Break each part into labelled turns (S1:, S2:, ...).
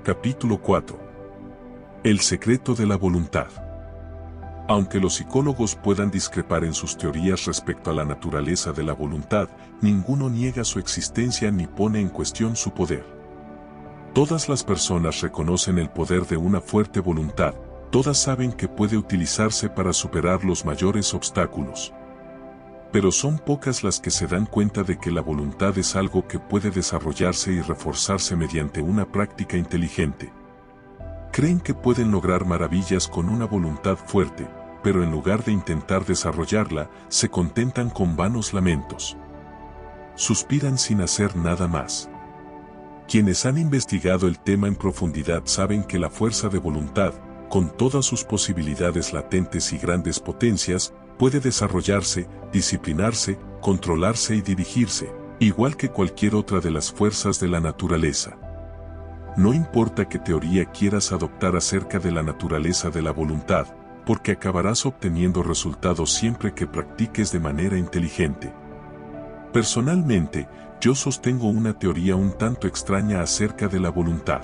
S1: Capítulo 4. El secreto de la voluntad. Aunque los psicólogos puedan discrepar en sus teorías respecto a la naturaleza de la voluntad, ninguno niega su existencia ni pone en cuestión su poder. Todas las personas reconocen el poder de una fuerte voluntad, todas saben que puede utilizarse para superar los mayores obstáculos. Pero son pocas las que se dan cuenta de que la voluntad es algo que puede desarrollarse y reforzarse mediante una práctica inteligente. Creen que pueden lograr maravillas con una voluntad fuerte, pero en lugar de intentar desarrollarla, se contentan con vanos lamentos. Suspiran sin hacer nada más. Quienes han investigado el tema en profundidad saben que la fuerza de voluntad, con todas sus posibilidades latentes y grandes potencias, puede desarrollarse, disciplinarse, controlarse y dirigirse, igual que cualquier otra de las fuerzas de la naturaleza. No importa qué teoría quieras adoptar acerca de la naturaleza de la voluntad, porque acabarás obteniendo resultados siempre que practiques de manera inteligente. Personalmente, yo sostengo una teoría un tanto extraña acerca de la voluntad.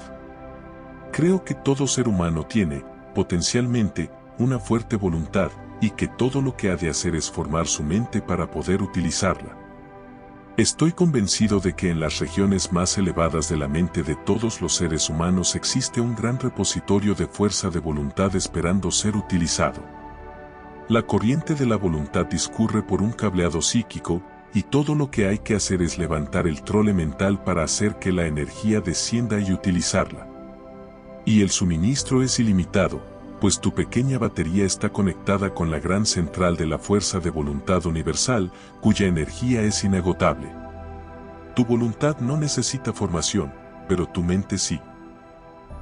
S1: Creo que todo ser humano tiene, potencialmente, una fuerte voluntad, y que todo lo que ha de hacer es formar su mente para poder utilizarla. Estoy convencido de que en las regiones más elevadas de la mente de todos los seres humanos existe un gran repositorio de fuerza de voluntad esperando ser utilizado. La corriente de la voluntad discurre por un cableado psíquico, y todo lo que hay que hacer es levantar el trole mental para hacer que la energía descienda y utilizarla. Y el suministro es ilimitado, pues tu pequeña batería está conectada con la gran central de la fuerza de voluntad universal, cuya energía es inagotable. Tu voluntad no necesita formación, pero tu mente sí.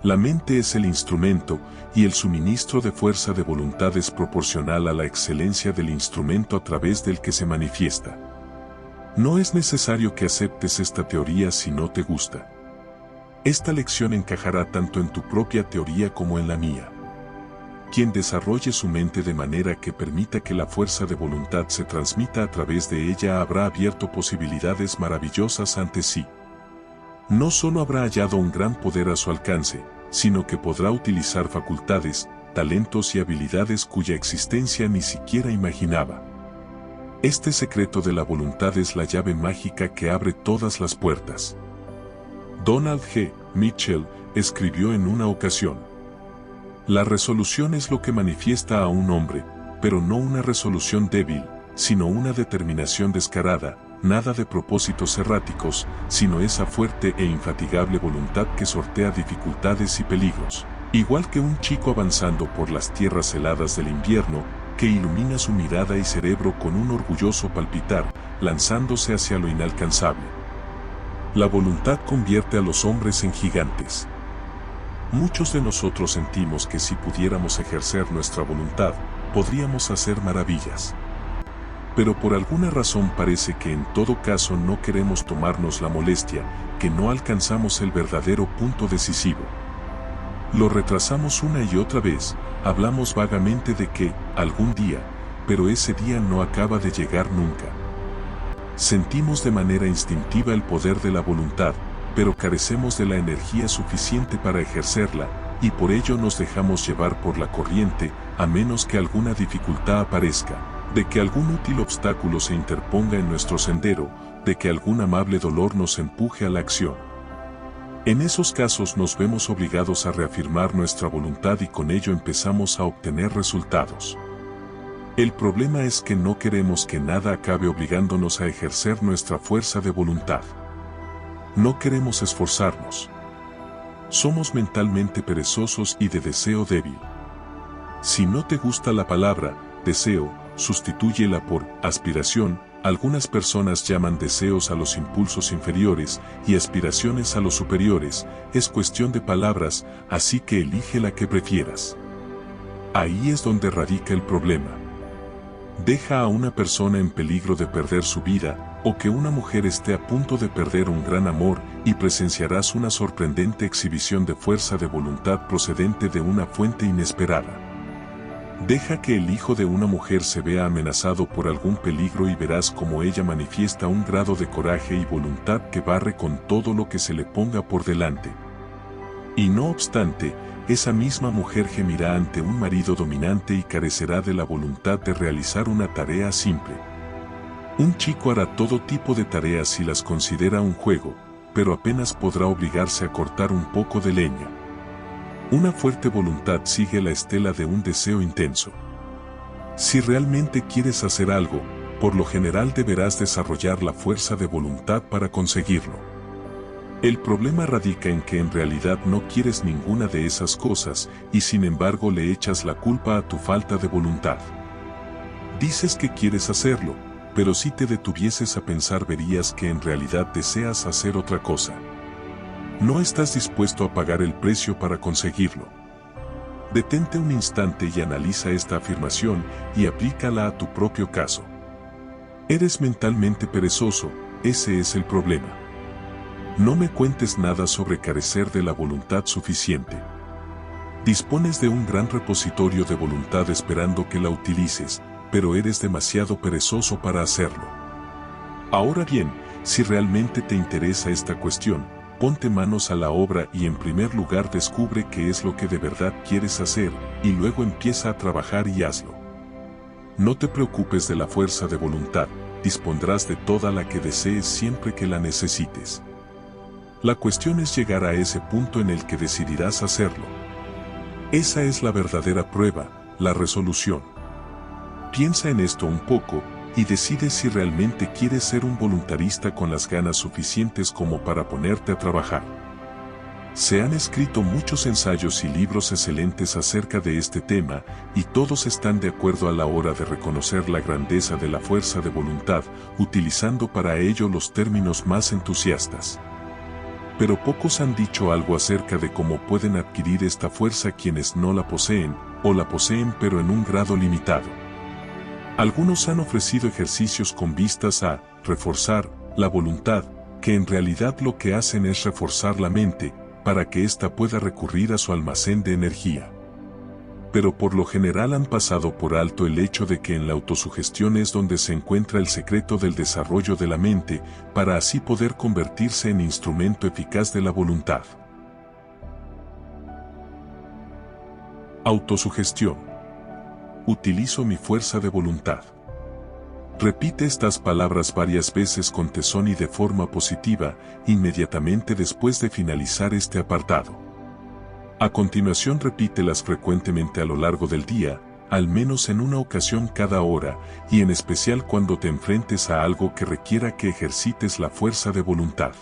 S1: La mente es el instrumento, y el suministro de fuerza de voluntad es proporcional a la excelencia del instrumento a través del que se manifiesta. No es necesario que aceptes esta teoría si no te gusta. Esta lección encajará tanto en tu propia teoría como en la mía. Quien desarrolle su mente de manera que permita que la fuerza de voluntad se transmita a través de ella habrá abierto posibilidades maravillosas ante sí. No solo habrá hallado un gran poder a su alcance, sino que podrá utilizar facultades, talentos y habilidades cuya existencia ni siquiera imaginaba. Este secreto de la voluntad es la llave mágica que abre todas las puertas. Donald G. Mitchell escribió en una ocasión: la resolución es lo que manifiesta a un hombre, pero no una resolución débil, sino una determinación descarada, nada de propósitos erráticos, sino esa fuerte e infatigable voluntad que sortea dificultades y peligros, igual que un chico avanzando por las tierras heladas del invierno, que ilumina su mirada y cerebro con un orgulloso palpitar, lanzándose hacia lo inalcanzable. La voluntad convierte a los hombres en gigantes. Muchos de nosotros sentimos que si pudiéramos ejercer nuestra voluntad, podríamos hacer maravillas. Pero por alguna razón parece que en todo caso no queremos tomarnos la molestia, que no alcanzamos el verdadero punto decisivo. Lo retrasamos una y otra vez, hablamos vagamente de que, algún día, pero ese día no acaba de llegar nunca. Sentimos de manera instintiva el poder de la voluntad, pero carecemos de la energía suficiente para ejercerla, y por ello nos dejamos llevar por la corriente, a menos que alguna dificultad aparezca, de que algún útil obstáculo se interponga en nuestro sendero, de que algún amable dolor nos empuje a la acción. En esos casos nos vemos obligados a reafirmar nuestra voluntad y con ello empezamos a obtener resultados. El problema es que no queremos que nada acabe obligándonos a ejercer nuestra fuerza de voluntad. No queremos esforzarnos. Somos mentalmente perezosos y de deseo débil. Si no te gusta la palabra deseo, sustitúyela por aspiración. Algunas personas llaman deseos a los impulsos inferiores y aspiraciones a los superiores. Es cuestión de palabras, así que elige la que prefieras. Ahí es donde radica el problema. Deja a una persona en peligro de perder su vida, o que una mujer esté a punto de perder un gran amor, y presenciarás una sorprendente exhibición de fuerza de voluntad procedente de una fuente inesperada. Deja que el hijo de una mujer se vea amenazado por algún peligro y verás cómo ella manifiesta un grado de coraje y voluntad que barre con todo lo que se le ponga por delante. Y no obstante, esa misma mujer gemirá ante un marido dominante y carecerá de la voluntad de realizar una tarea simple. Un chico hará todo tipo de tareas si las considera un juego, pero apenas podrá obligarse a cortar un poco de leña. Una fuerte voluntad sigue la estela de un deseo intenso. Si realmente quieres hacer algo, por lo general deberás desarrollar la fuerza de voluntad para conseguirlo. El problema radica en que en realidad no quieres ninguna de esas cosas y sin embargo le echas la culpa a tu falta de voluntad. Dices que quieres hacerlo, pero si te detuvieses a pensar verías que en realidad deseas hacer otra cosa. No estás dispuesto a pagar el precio para conseguirlo. Detente un instante y analiza esta afirmación y aplícala a tu propio caso. Eres mentalmente perezoso, ese es el problema. No me cuentes nada sobre carecer de la voluntad suficiente. Dispones de un gran repositorio de voluntad esperando que la utilices, pero eres demasiado perezoso para hacerlo. Ahora bien, si realmente te interesa esta cuestión, ponte manos a la obra y en primer lugar descubre qué es lo que de verdad quieres hacer, y luego empieza a trabajar y hazlo. No te preocupes de la fuerza de voluntad, dispondrás de toda la que desees siempre que la necesites. La cuestión es llegar a ese punto en el que decidirás hacerlo. Esa es la verdadera prueba, la resolución. Piensa en esto un poco, y decide si realmente quieres ser un voluntarista con las ganas suficientes como para ponerte a trabajar. Se han escrito muchos ensayos y libros excelentes acerca de este tema, y todos están de acuerdo a la hora de reconocer la grandeza de la fuerza de voluntad, utilizando para ello los términos más entusiastas. Pero pocos han dicho algo acerca de cómo pueden adquirir esta fuerza quienes no la poseen, o la poseen pero en un grado limitado. Algunos han ofrecido ejercicios con vistas a reforzar la voluntad, que en realidad lo que hacen es reforzar la mente, para que ésta pueda recurrir a su almacén de energía. Pero por lo general han pasado por alto el hecho de que en la autosugestión es donde se encuentra el secreto del desarrollo de la mente, para así poder convertirse en instrumento eficaz de la voluntad. Autosugestión. Utilizo mi fuerza de voluntad. Repite estas palabras varias veces con tesón y de forma positiva, inmediatamente después de finalizar este apartado. A continuación repítelas frecuentemente a lo largo del día, al menos en una ocasión cada hora, y en especial cuando te enfrentes a algo que requiera que ejercites la fuerza de voluntad.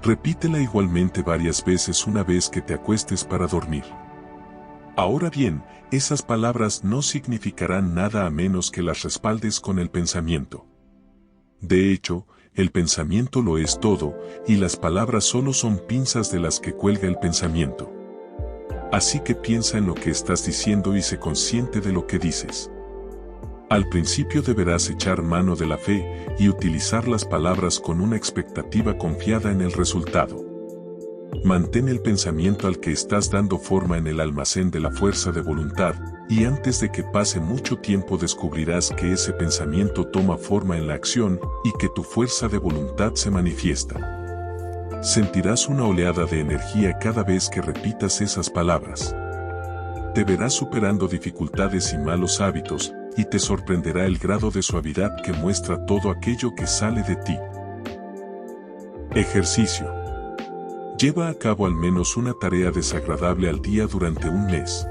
S1: Repítela igualmente varias veces una vez que te acuestes para dormir. Ahora bien, esas palabras no significarán nada a menos que las respaldes con el pensamiento. De hecho, el pensamiento lo es todo, y las palabras solo son pinzas de las que cuelga el pensamiento. Así que piensa en lo que estás diciendo y sé consciente de lo que dices. Al principio deberás echar mano de la fe y utilizar las palabras con una expectativa confiada en el resultado. Mantén el pensamiento al que estás dando forma en el almacén de la fuerza de voluntad, y antes de que pase mucho tiempo descubrirás que ese pensamiento toma forma en la acción y que tu fuerza de voluntad se manifiesta. Sentirás una oleada de energía cada vez que repitas esas palabras. Te verás superando dificultades y malos hábitos, y te sorprenderá el grado de suavidad que muestra todo aquello que sale de ti. Ejercicio. Lleva a cabo al menos una tarea desagradable al día durante un mes.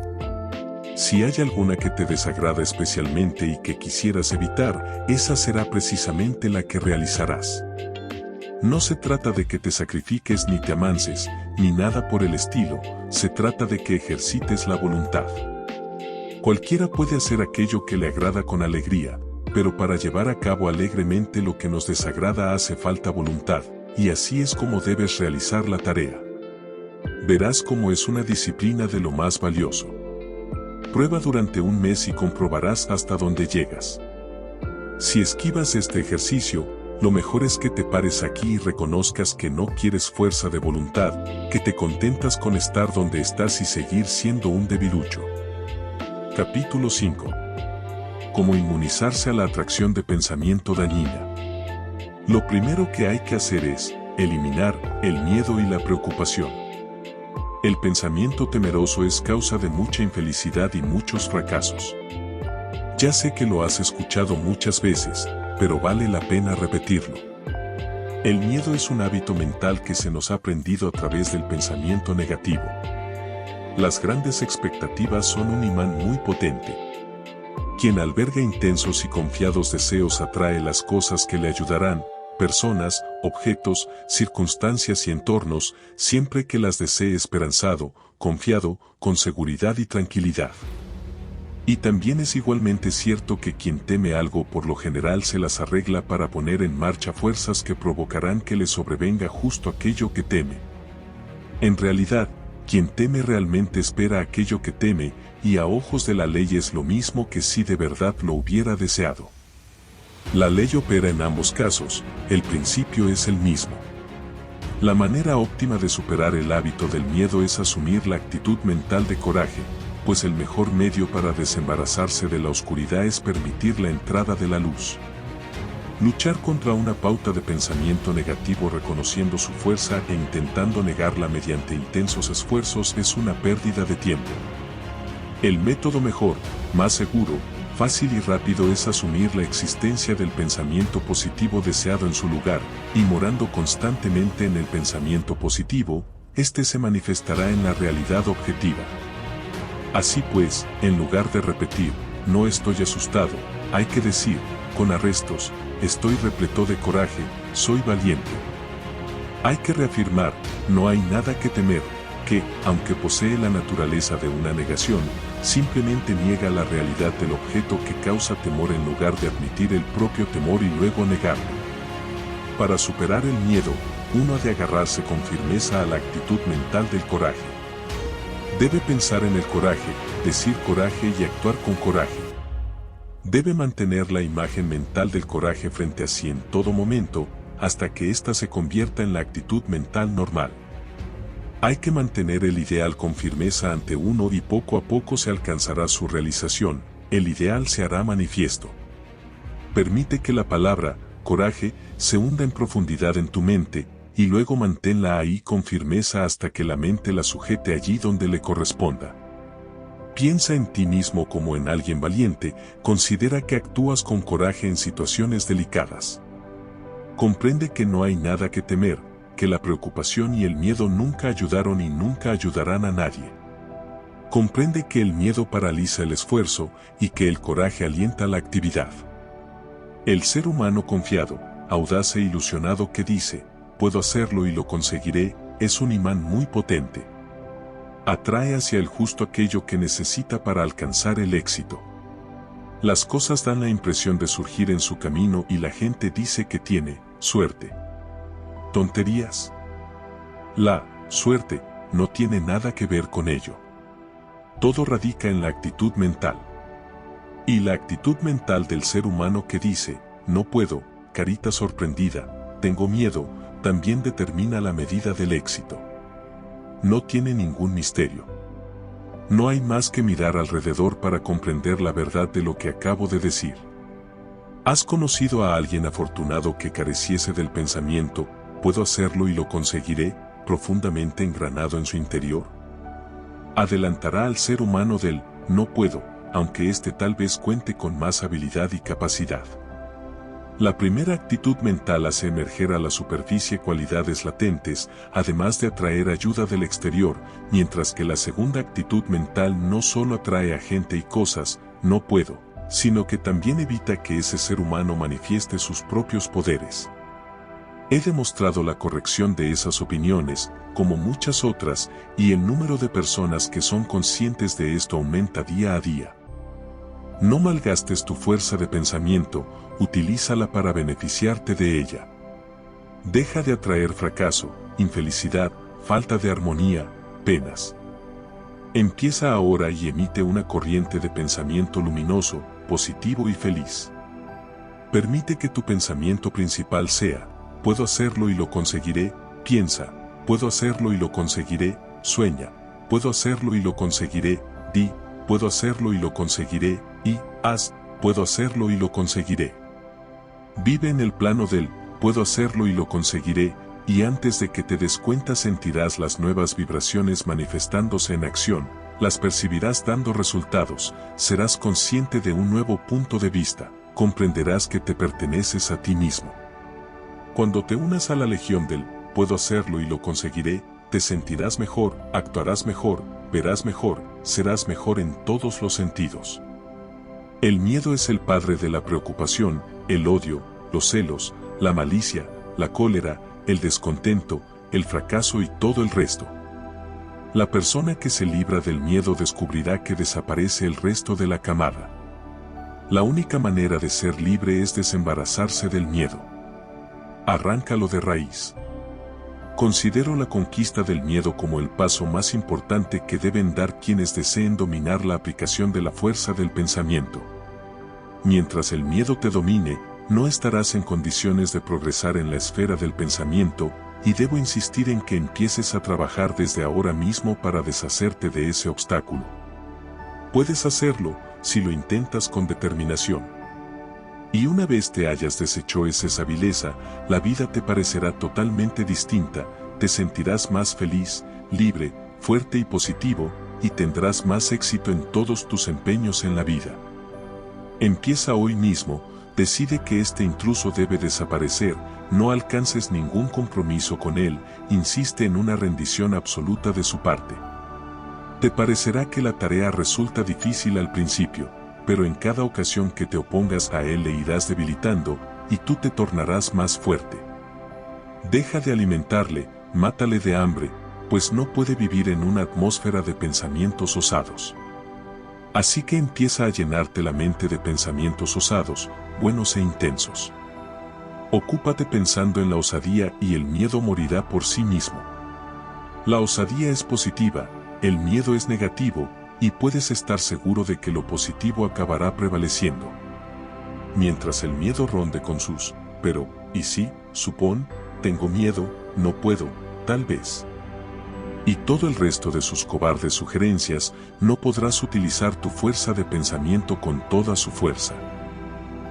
S1: Si hay alguna que te desagrada especialmente y que quisieras evitar, esa será precisamente la que realizarás. No se trata de que te sacrifiques ni te amanses, ni nada por el estilo, se trata de que ejercites la voluntad. Cualquiera puede hacer aquello que le agrada con alegría, pero para llevar a cabo alegremente lo que nos desagrada hace falta voluntad, y así es como debes realizar la tarea. Verás cómo es una disciplina de lo más valioso. Prueba durante un mes y comprobarás hasta dónde llegas. Si esquivas este ejercicio, lo mejor es que te pares aquí y reconozcas que no quieres fuerza de voluntad, que te contentas con estar donde estás y seguir siendo un debilucho. Capítulo 5. Cómo inmunizarse a la atracción de pensamiento dañina. Lo primero que hay que hacer es eliminar el miedo y la preocupación. El pensamiento temeroso es causa de mucha infelicidad y muchos fracasos. Ya sé que lo has escuchado muchas veces, pero vale la pena repetirlo. El miedo es un hábito mental que se nos ha aprendido a través del pensamiento negativo. Las grandes expectativas son un imán muy potente. Quien alberga intensos y confiados deseos atrae las cosas que le ayudarán, personas, objetos, circunstancias y entornos, siempre que las desee esperanzado, confiado, con seguridad y tranquilidad. Y también es igualmente cierto que quien teme algo por lo general se las arregla para poner en marcha fuerzas que provocarán que le sobrevenga justo aquello que teme. En realidad, quien teme realmente espera aquello que teme, y a ojos de la ley es lo mismo que si de verdad lo hubiera deseado. La ley opera en ambos casos, el principio es el mismo. La manera óptima de superar el hábito del miedo es asumir la actitud mental de coraje, pues el mejor medio para desembarazarse de la oscuridad es permitir la entrada de la luz. Luchar contra una pauta de pensamiento negativo reconociendo su fuerza e intentando negarla mediante intensos esfuerzos es una pérdida de tiempo. El método mejor, más seguro, fácil y rápido es asumir la existencia del pensamiento positivo deseado en su lugar, y morando constantemente en el pensamiento positivo, este se manifestará en la realidad objetiva. Así pues, en lugar de repetir, no estoy asustado, hay que decir, con arrestos, estoy repleto de coraje, soy valiente. Hay que reafirmar, no hay nada que temer, que, aunque posee la naturaleza de una negación, simplemente niega la realidad del objeto que causa temor en lugar de admitir el propio temor y luego negarlo. Para superar el miedo, uno ha de agarrarse con firmeza a la actitud mental del coraje. Debe pensar en el coraje, decir coraje y actuar con coraje. Debe mantener la imagen mental del coraje frente a sí en todo momento, hasta que ésta se convierta en la actitud mental normal. Hay que mantener el ideal con firmeza ante uno y poco a poco se alcanzará su realización, el ideal se hará manifiesto. Permite que la palabra, coraje, se hunda en profundidad en tu mente, y luego manténla ahí con firmeza hasta que la mente la sujete allí donde le corresponda. Piensa en ti mismo como en alguien valiente, considera que actúas con coraje en situaciones delicadas. Comprende que no hay nada que temer, que la preocupación y el miedo nunca ayudaron y nunca ayudarán a nadie. Comprende que el miedo paraliza el esfuerzo y que el coraje alienta la actividad. El ser humano confiado, audaz e ilusionado que dice, puedo hacerlo y lo conseguiré, es un imán muy potente. Atrae hacia el justo aquello que necesita para alcanzar el éxito. Las cosas dan la impresión de surgir en su camino y la gente dice que tiene suerte. ¿Tonterías? La suerte no tiene nada que ver con ello. Todo radica en la actitud mental. Y la actitud mental del ser humano que dice, no puedo, carita sorprendida, tengo miedo, también determina la medida del éxito. No tiene ningún misterio. No hay más que mirar alrededor para comprender la verdad de lo que acabo de decir. ¿Has conocido a alguien afortunado que careciese del pensamiento, puedo hacerlo y lo conseguiré, profundamente engranado en su interior? Adelantará al ser humano del no puedo, aunque éste tal vez cuente con más habilidad y capacidad. La primera actitud mental hace emerger a la superficie cualidades latentes, además de atraer ayuda del exterior, mientras que la segunda actitud mental no solo atrae a gente y cosas, no puedo, sino que también evita que ese ser humano manifieste sus propios poderes. He demostrado la corrección de esas opiniones, como muchas otras, y el número de personas que son conscientes de esto aumenta día a día. No malgastes tu fuerza de pensamiento, utilízala para beneficiarte de ella. Deja de atraer fracaso, infelicidad, falta de armonía, penas. Empieza ahora y emite una corriente de pensamiento luminoso, positivo y feliz. Permite que tu pensamiento principal sea, puedo hacerlo y lo conseguiré, piensa, puedo hacerlo y lo conseguiré, sueña, puedo hacerlo y lo conseguiré, di, puedo hacerlo y lo conseguiré, y, haz, puedo hacerlo y lo conseguiré. Vive en el plano del, puedo hacerlo y lo conseguiré, y antes de que te des cuenta sentirás las nuevas vibraciones manifestándose en acción, las percibirás dando resultados, serás consciente de un nuevo punto de vista, comprenderás que te perteneces a ti mismo. Cuando te unas a la legión del puedo hacerlo y lo conseguiré, te sentirás mejor, actuarás mejor, verás mejor, serás mejor en todos los sentidos. El miedo es el padre de la preocupación, el odio, los celos, la malicia, la cólera, el descontento, el fracaso y todo el resto. La persona que se libra del miedo descubrirá que desaparece el resto de la camada. La única manera de ser libre es desembarazarse del miedo. Arráncalo de raíz. Considero la conquista del miedo como el paso más importante que deben dar quienes deseen dominar la aplicación de la fuerza del pensamiento. Mientras el miedo te domine, no estarás en condiciones de progresar en la esfera del pensamiento, y debo insistir en que empieces a trabajar desde ahora mismo para deshacerte de ese obstáculo. Puedes hacerlo si lo intentas con determinación. Y una vez te hayas deshecho esa vileza, la vida te parecerá totalmente distinta, te sentirás más feliz, libre, fuerte y positivo, y tendrás más éxito en todos tus empeños en la vida. Empieza hoy mismo, decide que este intruso debe desaparecer, no alcances ningún compromiso con él, insiste en una rendición absoluta de su parte. Te parecerá que la tarea resulta difícil al principio, pero en cada ocasión que te opongas a él le irás debilitando, y tú te tornarás más fuerte. Deja de alimentarle, mátale de hambre, pues no puede vivir en una atmósfera de pensamientos osados. Así que empieza a llenarte la mente de pensamientos osados, buenos e intensos. Ocúpate pensando en la osadía y el miedo morirá por sí mismo. La osadía es positiva, el miedo es negativo, y puedes estar seguro de que lo positivo acabará prevaleciendo. Mientras el miedo ronde con sus, pero, ¿y si, supón, tengo miedo, no puedo, tal vez? Y todo el resto de sus cobardes sugerencias, no podrás utilizar tu fuerza de pensamiento con toda su fuerza.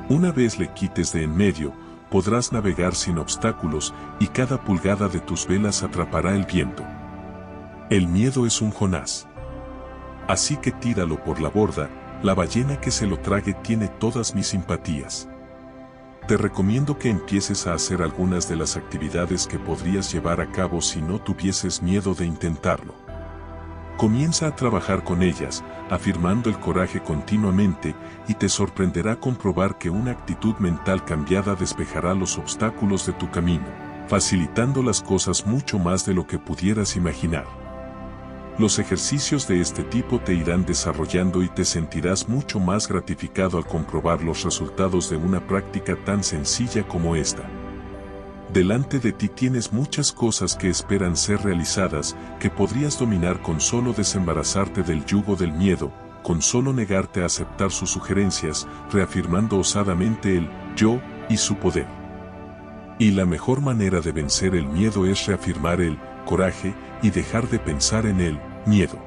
S1: Una vez le quites de en medio, podrás navegar sin obstáculos y cada pulgada de tus velas atrapará el viento. El miedo es un Jonás. Así que tíralo por la borda, la ballena que se lo trague tiene todas mis simpatías. Te recomiendo que empieces a hacer algunas de las actividades que podrías llevar a cabo si no tuvieses miedo de intentarlo. Comienza a trabajar con ellas, afirmando el coraje continuamente, y te sorprenderá comprobar que una actitud mental cambiada despejará los obstáculos de tu camino, facilitando las cosas mucho más de lo que pudieras imaginar. Los ejercicios de este tipo te irán desarrollando y te sentirás mucho más gratificado al comprobar los resultados de una práctica tan sencilla como esta. Delante de ti tienes muchas cosas que esperan ser realizadas, que podrías dominar con solo desembarazarte del yugo del miedo, con solo negarte a aceptar sus sugerencias, reafirmando osadamente el yo y su poder. Y la mejor manera de vencer el miedo es reafirmar el coraje y dejar de pensar en el miedo.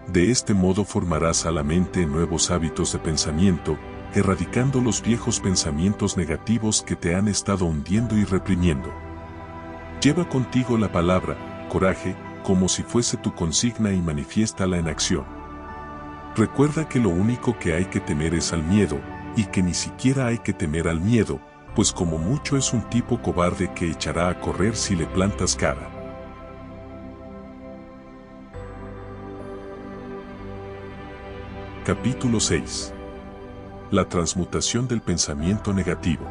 S1: De este modo formarás a la mente nuevos hábitos de pensamiento, erradicando los viejos pensamientos negativos que te han estado hundiendo y reprimiendo. Lleva contigo la palabra coraje como si fuese tu consigna y manifiéstala en acción. Recuerda que lo único que hay que temer es al miedo, y que ni siquiera hay que temer al miedo, pues como mucho es un tipo cobarde que echará a correr si le plantas cara. Capítulo 6. La transmutación del pensamiento negativo.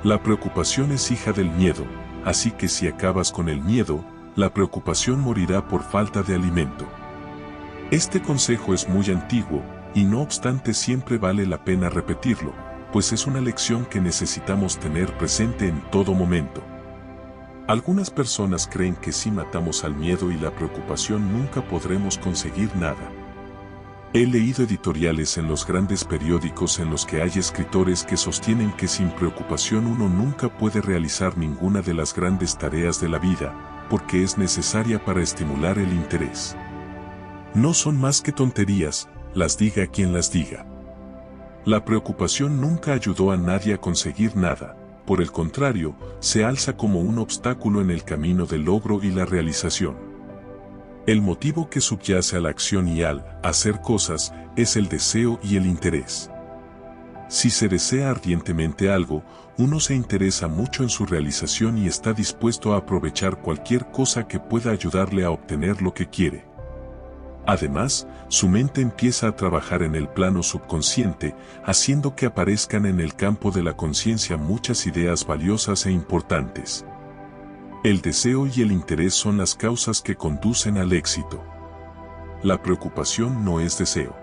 S1: La preocupación es hija del miedo, así que si acabas con el miedo, la preocupación morirá por falta de alimento. Este consejo es muy antiguo, y no obstante siempre vale la pena repetirlo, pues es una lección que necesitamos tener presente en todo momento. Algunas personas creen que si matamos al miedo y la preocupación nunca podremos conseguir nada. He leído editoriales en los grandes periódicos en los que hay escritores que sostienen que sin preocupación uno nunca puede realizar ninguna de las grandes tareas de la vida, porque es necesaria para estimular el interés. No son más que tonterías, las diga quien las diga. La preocupación nunca ayudó a nadie a conseguir nada, por el contrario, se alza como un obstáculo en el camino del logro y la realización. El motivo que subyace a la acción y al hacer cosas es el deseo y el interés. Si se desea ardientemente algo, uno se interesa mucho en su realización y está dispuesto a aprovechar cualquier cosa que pueda ayudarle a obtener lo que quiere. Además, su mente empieza a trabajar en el plano subconsciente, haciendo que aparezcan en el campo de la conciencia muchas ideas valiosas e importantes. El deseo y el interés son las causas que conducen al éxito. La preocupación no es deseo.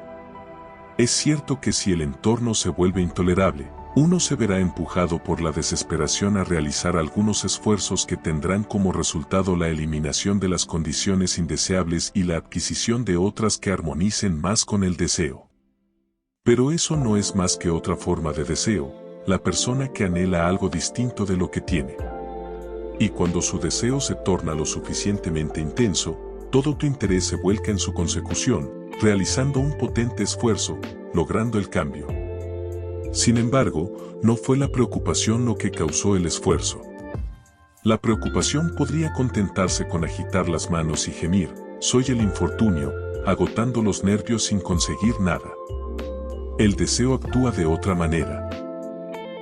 S1: Es cierto que si el entorno se vuelve intolerable, uno se verá empujado por la desesperación a realizar algunos esfuerzos que tendrán como resultado la eliminación de las condiciones indeseables y la adquisición de otras que armonicen más con el deseo. Pero eso no es más que otra forma de deseo, la persona que anhela algo distinto de lo que tiene. Y cuando su deseo se torna lo suficientemente intenso, todo tu interés se vuelca en su consecución, realizando un potente esfuerzo, logrando el cambio. Sin embargo, no fue la preocupación lo que causó el esfuerzo. La preocupación podría contentarse con agitar las manos y gemir, soy el infortunio, agotando los nervios sin conseguir nada. El deseo actúa de otra manera.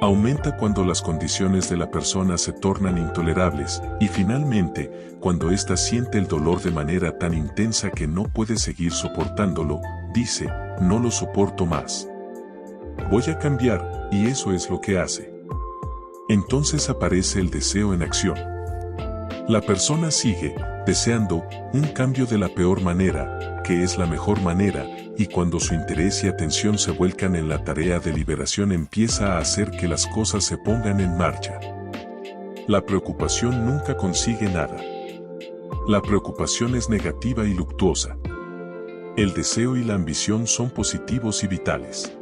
S1: Aumenta cuando las condiciones de la persona se tornan intolerables y finalmente, cuando ésta siente el dolor de manera tan intensa que no puede seguir soportándolo, dice, no lo soporto más. Voy a cambiar, y eso es lo que hace. Entonces aparece el deseo en acción. La persona sigue, deseando, un cambio de la peor manera, que es la mejor manera, y cuando su interés y atención se vuelcan en la tarea de liberación empieza a hacer que las cosas se pongan en marcha. La preocupación nunca consigue nada. La preocupación es negativa y luctuosa. El deseo y la ambición son positivos y vitales.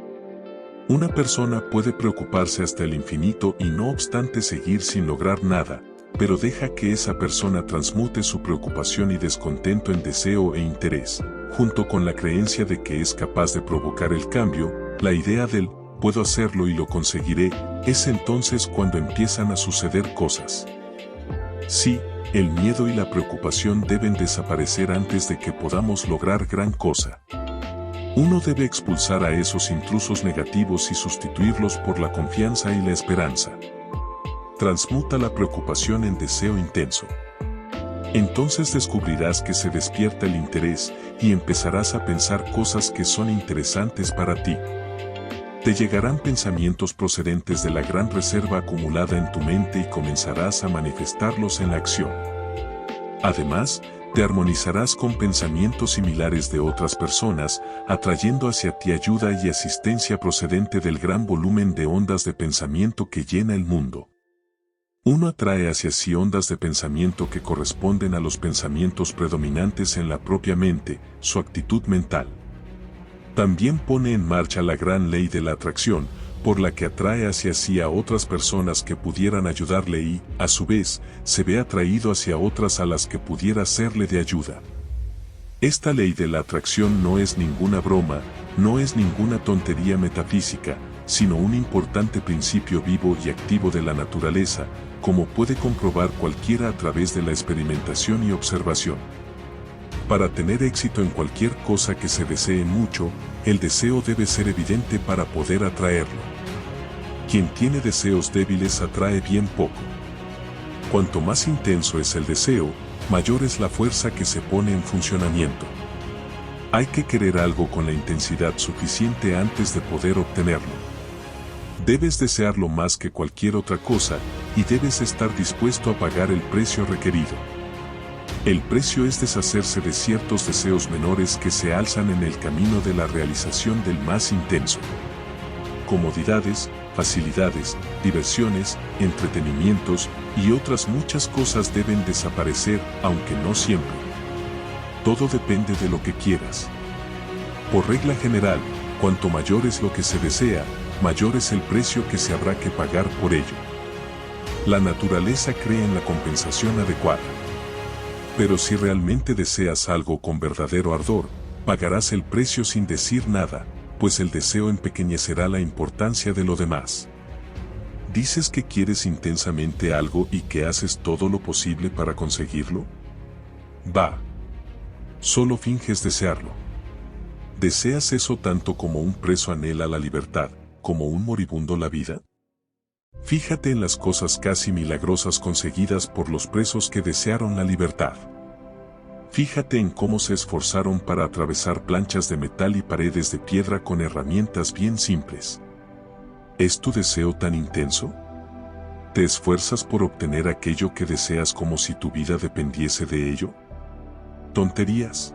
S1: Una persona puede preocuparse hasta el infinito y no obstante seguir sin lograr nada, pero deja que esa persona transmute su preocupación y descontento en deseo e interés, junto con la creencia de que es capaz de provocar el cambio, la idea del puedo hacerlo y lo conseguiré, es entonces cuando empiezan a suceder cosas. Sí, el miedo y la preocupación deben desaparecer antes de que podamos lograr gran cosa. Uno debe expulsar a esos intrusos negativos y sustituirlos por la confianza y la esperanza. Transmuta la preocupación en deseo intenso. Entonces descubrirás que se despierta el interés y empezarás a pensar cosas que son interesantes para ti. Te llegarán pensamientos procedentes de la gran reserva acumulada en tu mente y comenzarás a manifestarlos en la acción. Además, te armonizarás con pensamientos similares de otras personas, atrayendo hacia ti ayuda y asistencia procedente del gran volumen de ondas de pensamiento que llena el mundo. Uno atrae hacia sí ondas de pensamiento que corresponden a los pensamientos predominantes en la propia mente, su actitud mental. También pone en marcha la gran ley de la atracción, por la que atrae hacia sí a otras personas que pudieran ayudarle y, a su vez, se ve atraído hacia otras a las que pudiera serle de ayuda. Esta ley de la atracción no es ninguna broma, no es ninguna tontería metafísica, sino un importante principio vivo y activo de la naturaleza, como puede comprobar cualquiera a través de la experimentación y observación. Para tener éxito en cualquier cosa que se desee mucho, el deseo debe ser evidente para poder atraerlo. Quien tiene deseos débiles atrae bien poco. Cuanto más intenso es el deseo, mayor es la fuerza que se pone en funcionamiento. Hay que querer algo con la intensidad suficiente antes de poder obtenerlo. Debes desearlo más que cualquier otra cosa, y debes estar dispuesto a pagar el precio requerido. El precio es deshacerse de ciertos deseos menores que se alzan en el camino de la realización del más intenso. Comodidades, facilidades, diversiones, entretenimientos y otras muchas cosas deben desaparecer, aunque no siempre. Todo depende de lo que quieras. Por regla general, cuanto mayor es lo que se desea, mayor es el precio que se habrá que pagar por ello. La naturaleza cree en la compensación adecuada. Pero si realmente deseas algo con verdadero ardor, pagarás el precio sin decir nada, pues el deseo empequeñecerá la importancia de lo demás. ¿Dices que quieres intensamente algo y que haces todo lo posible para conseguirlo? Va. Solo finges desearlo. ¿Deseas eso tanto como un preso anhela la libertad, como un moribundo la vida? Fíjate en las cosas casi milagrosas conseguidas por los presos que desearon la libertad. Fíjate en cómo se esforzaron para atravesar planchas de metal y paredes de piedra con herramientas bien simples. ¿Es tu deseo tan intenso? ¿Te esfuerzas por obtener aquello que deseas como si tu vida dependiese de ello? Tonterías.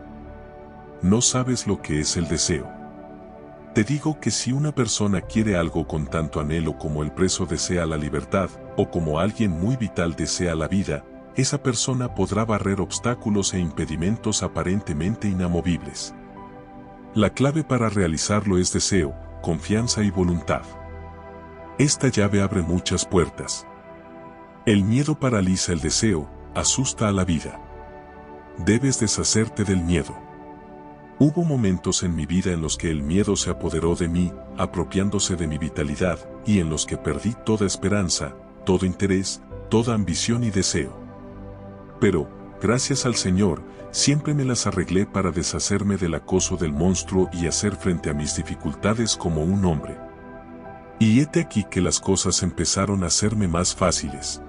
S1: No sabes lo que es el deseo. Te digo que si una persona quiere algo con tanto anhelo como el preso desea la libertad, o como alguien muy vital desea la vida, esa persona podrá barrer obstáculos e impedimentos aparentemente inamovibles. La clave para realizarlo es deseo, confianza y voluntad. Esta llave abre muchas puertas. El miedo paraliza el deseo, asusta a la vida. Debes deshacerte del miedo. Hubo momentos en mi vida en los que el miedo se apoderó de mí, apropiándose de mi vitalidad, y en los que perdí toda esperanza, todo interés, toda ambición y deseo. Pero, gracias al Señor, siempre me las arreglé para deshacerme del acoso del monstruo y hacer frente a mis dificultades como un hombre. Y hete aquí que las cosas empezaron a hacerme más fáciles.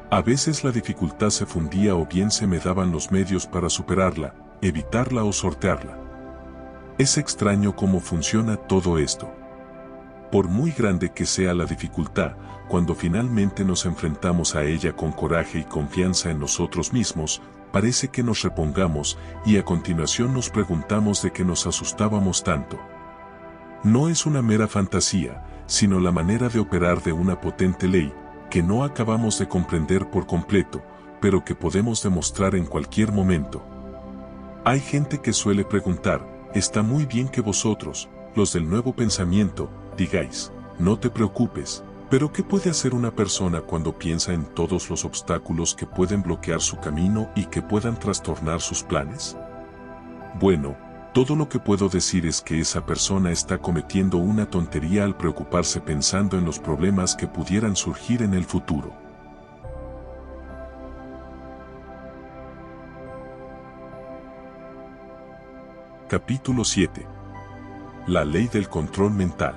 S1: A veces la dificultad se fundía o bien se me daban los medios para superarla, evitarla o sortearla. Es extraño cómo funciona todo esto. Por muy grande que sea la dificultad, cuando finalmente nos enfrentamos a ella con coraje y confianza en nosotros mismos, parece que nos repongamos y a continuación nos preguntamos de qué nos asustábamos tanto. No es una mera fantasía, sino la manera de operar de una potente ley, que no acabamos de comprender por completo, pero que podemos demostrar en cualquier momento. Hay gente que suele preguntar, está muy bien que vosotros, los del nuevo pensamiento, digáis, no te preocupes, pero ¿qué puede hacer una persona cuando piensa en todos los obstáculos que pueden bloquear su camino y que puedan trastornar sus planes? Bueno, todo lo que puedo decir es que esa persona está cometiendo una tontería al preocuparse pensando en los problemas que pudieran surgir en el futuro. Capítulo 7. La ley del control mental.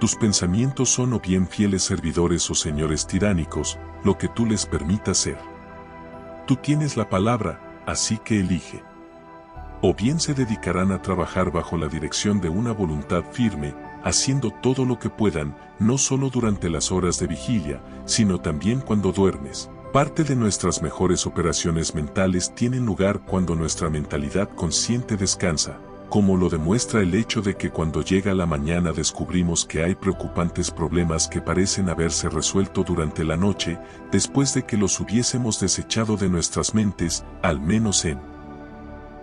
S1: Tus pensamientos son o bien fieles servidores o señores tiránicos, lo que tú les permitas ser. Tú tienes la palabra, así que elige. O bien se dedicarán a trabajar bajo la dirección de una voluntad firme, haciendo todo lo que puedan, no solo durante las horas de vigilia, sino también cuando duermes. Parte de nuestras mejores operaciones mentales tienen lugar cuando nuestra mentalidad consciente descansa, como lo demuestra el hecho de que cuando llega la mañana descubrimos que hay preocupantes problemas que parecen haberse resuelto durante la noche, después de que los hubiésemos desechado de nuestras mentes, al menos en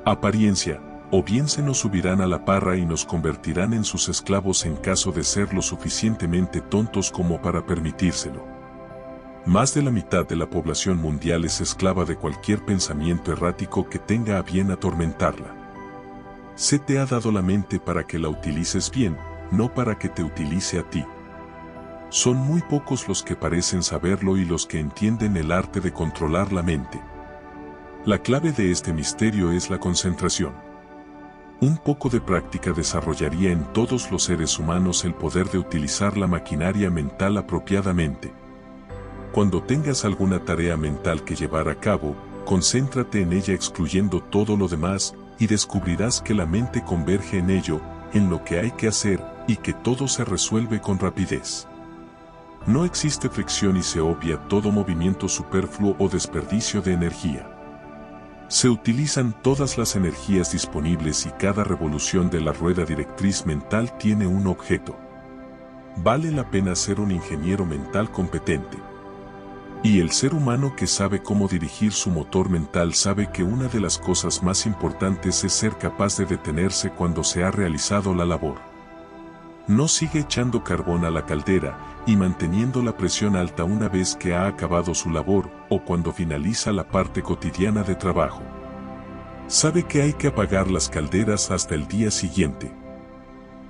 S1: apariencia, o bien se nos subirán a la parra y nos convertirán en sus esclavos en caso de ser lo suficientemente tontos como para permitírselo. Más de la mitad de la población mundial es esclava de cualquier pensamiento errático que tenga a bien atormentarla. Se te ha dado la mente para que la utilices bien, no para que te utilice a ti. Son muy pocos los que parecen saberlo y los que entienden el arte de controlar la mente. La clave de este misterio es la concentración. Un poco de práctica desarrollaría en todos los seres humanos el poder de utilizar la maquinaria mental apropiadamente. Cuando tengas alguna tarea mental que llevar a cabo, concéntrate en ella excluyendo todo lo demás, y descubrirás que la mente converge en ello, en lo que hay que hacer, y que todo se resuelve con rapidez. No existe fricción y se obvia todo movimiento superfluo o desperdicio de energía. Se utilizan todas las energías disponibles y cada revolución de la rueda directriz mental tiene un objeto. Vale la pena ser un ingeniero mental competente. Y el ser humano que sabe cómo dirigir su motor mental sabe que una de las cosas más importantes es ser capaz de detenerse cuando se ha realizado la labor. No sigue echando carbón a la caldera y manteniendo la presión alta una vez que ha acabado su labor o cuando finaliza la parte cotidiana de trabajo. Sabe que hay que apagar las calderas hasta el día siguiente.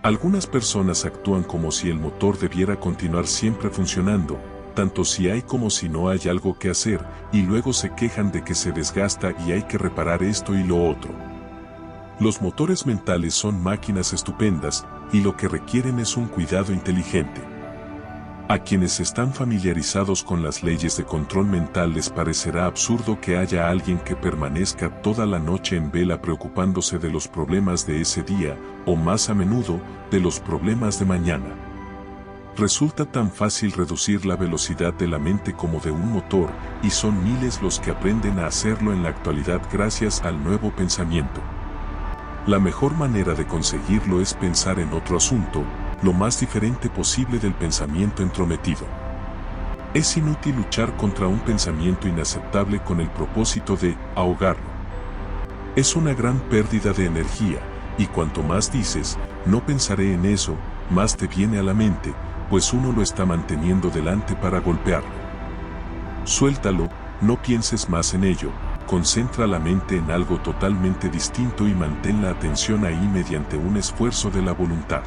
S1: Algunas personas actúan como si el motor debiera continuar siempre funcionando, tanto si hay como si no hay algo que hacer, y luego se quejan de que se desgasta y hay que reparar esto y lo otro. Los motores mentales son máquinas estupendas, y lo que requieren es un cuidado inteligente. A quienes están familiarizados con las leyes de control mental les parecerá absurdo que haya alguien que permanezca toda la noche en vela preocupándose de los problemas de ese día, o más a menudo, de los problemas de mañana. Resulta tan fácil reducir la velocidad de la mente como de un motor, y son miles los que aprenden a hacerlo en la actualidad gracias al nuevo pensamiento. La mejor manera de conseguirlo es pensar en otro asunto, lo más diferente posible del pensamiento entrometido. Es inútil luchar contra un pensamiento inaceptable con el propósito de ahogarlo. Es una gran pérdida de energía, y cuanto más dices, no pensaré en eso, más te viene a la mente, pues uno lo está manteniendo delante para golpearlo. Suéltalo, no pienses más en ello, concentra la mente en algo totalmente distinto y mantén la atención ahí mediante un esfuerzo de la voluntad.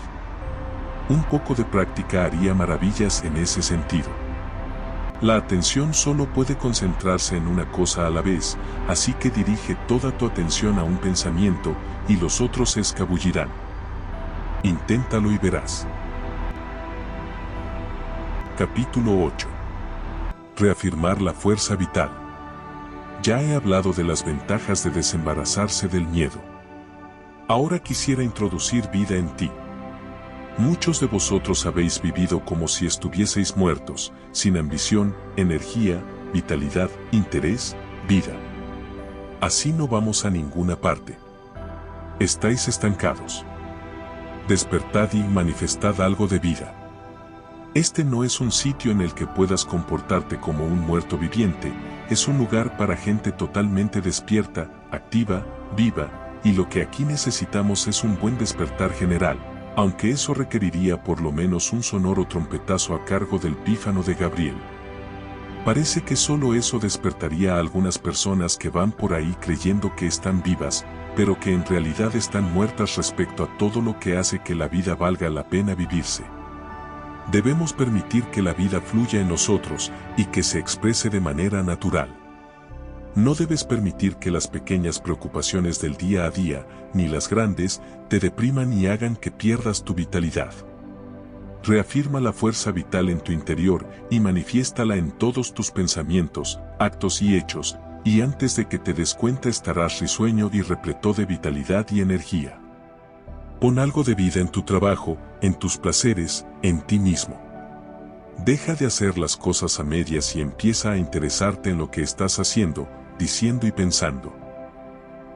S1: Un poco de práctica haría maravillas en ese sentido. La atención solo puede concentrarse en una cosa a la vez, así que dirige toda tu atención a un pensamiento, y los otros se escabullirán. Inténtalo y verás. Capítulo 8. Reafirmar la fuerza vital. Ya he hablado de las ventajas de desembarazarse del miedo. Ahora quisiera introducir vida en ti. Muchos de vosotros habéis vivido como si estuvieseis muertos, sin ambición, energía, vitalidad, interés, vida. Así no vamos a ninguna parte. Estáis estancados. Despertad y manifestad algo de vida. Este no es un sitio en el que puedas comportarte como un muerto viviente, es un lugar para gente totalmente despierta, activa, viva, y lo que aquí necesitamos es un buen despertar general, aunque eso requeriría por lo menos un sonoro trompetazo a cargo del pífano de Gabriel. Parece que solo eso despertaría a algunas personas que van por ahí creyendo que están vivas, pero que en realidad están muertas respecto a todo lo que hace que la vida valga la pena vivirse. Debemos permitir que la vida fluya en nosotros y que se exprese de manera natural. No debes permitir que las pequeñas preocupaciones del día a día, ni las grandes, te depriman y hagan que pierdas tu vitalidad. Reafirma la fuerza vital en tu interior y manifiéstala en todos tus pensamientos, actos y hechos, y antes de que te des cuenta estarás risueño y repleto de vitalidad y energía. Pon algo de vida en tu trabajo, en tus placeres, en ti mismo. Deja de hacer las cosas a medias y empieza a interesarte en lo que estás haciendo, diciendo y pensando.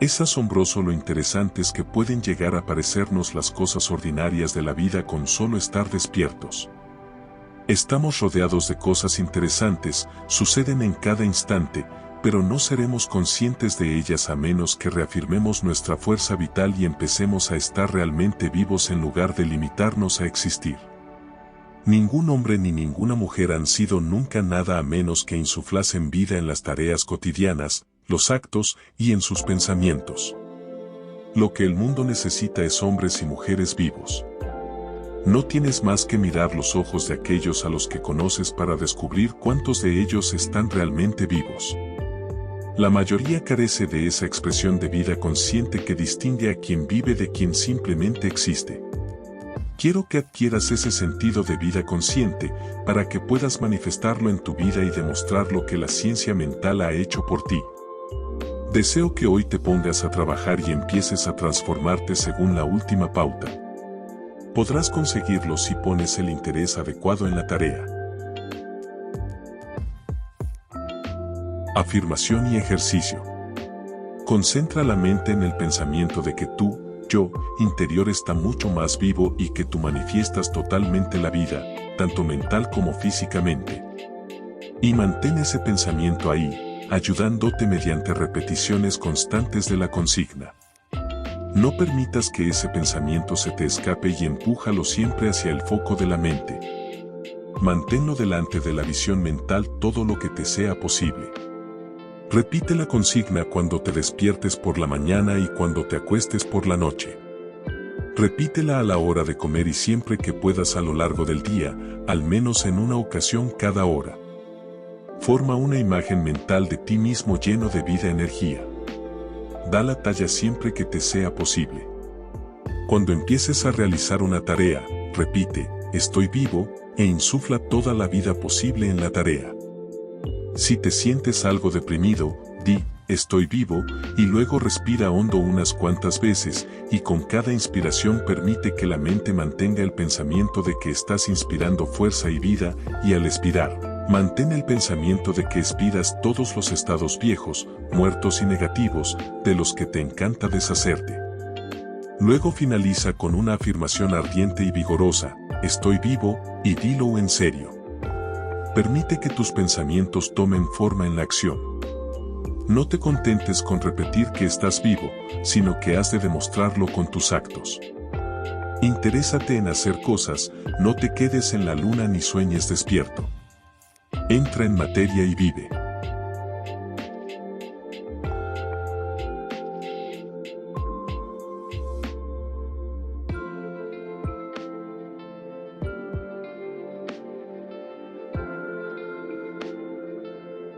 S1: Es asombroso lo interesantes que pueden llegar a parecernos las cosas ordinarias de la vida con solo estar despiertos. Estamos rodeados de cosas interesantes, suceden en cada instante, pero no seremos conscientes de ellas a menos que reafirmemos nuestra fuerza vital y empecemos a estar realmente vivos en lugar de limitarnos a existir. Ningún hombre ni ninguna mujer han sido nunca nada a menos que insuflasen vida en las tareas cotidianas, los actos y en sus pensamientos. Lo que el mundo necesita es hombres y mujeres vivos. No tienes más que mirar los ojos de aquellos a los que conoces para descubrir cuántos de ellos están realmente vivos. La mayoría carece de esa expresión de vida consciente que distingue a quien vive de quien simplemente existe. Quiero que adquieras ese sentido de vida consciente, para que puedas manifestarlo en tu vida y demostrar lo que la ciencia mental ha hecho por ti. Deseo que hoy te pongas a trabajar y empieces a transformarte según la última pauta. Podrás conseguirlo si pones el interés adecuado en la tarea. Afirmación y ejercicio. Concentra la mente en el pensamiento de que tú, yo, interior está mucho más vivo y que tú manifiestas totalmente la vida, tanto mental como físicamente. Y mantén ese pensamiento ahí, ayudándote mediante repeticiones constantes de la consigna. No permitas que ese pensamiento se te escape y empújalo siempre hacia el foco de la mente. Manténlo delante de la visión mental todo lo que te sea posible. Repite la consigna cuando te despiertes por la mañana y cuando te acuestes por la noche. Repítela a la hora de comer y siempre que puedas a lo largo del día, al menos en una ocasión cada hora. Forma una imagen mental de ti mismo lleno de vida y energía. Da la talla siempre que te sea posible. Cuando empieces a realizar una tarea, repite, estoy vivo, e insufla toda la vida posible en la tarea. Si te sientes algo deprimido, di, estoy vivo, y luego respira hondo unas cuantas veces, y con cada inspiración permite que la mente mantenga el pensamiento de que estás inspirando fuerza y vida, y al expirar, mantén el pensamiento de que expiras todos los estados viejos, muertos y negativos, de los que te encanta deshacerte. Luego finaliza con una afirmación ardiente y vigorosa, estoy vivo, y dilo en serio. Permite que tus pensamientos tomen forma en la acción. No te contentes con repetir que estás vivo, sino que has de demostrarlo con tus actos. Interésate en hacer cosas, no te quedes en la luna ni sueñes despierto. Entra en materia y vive.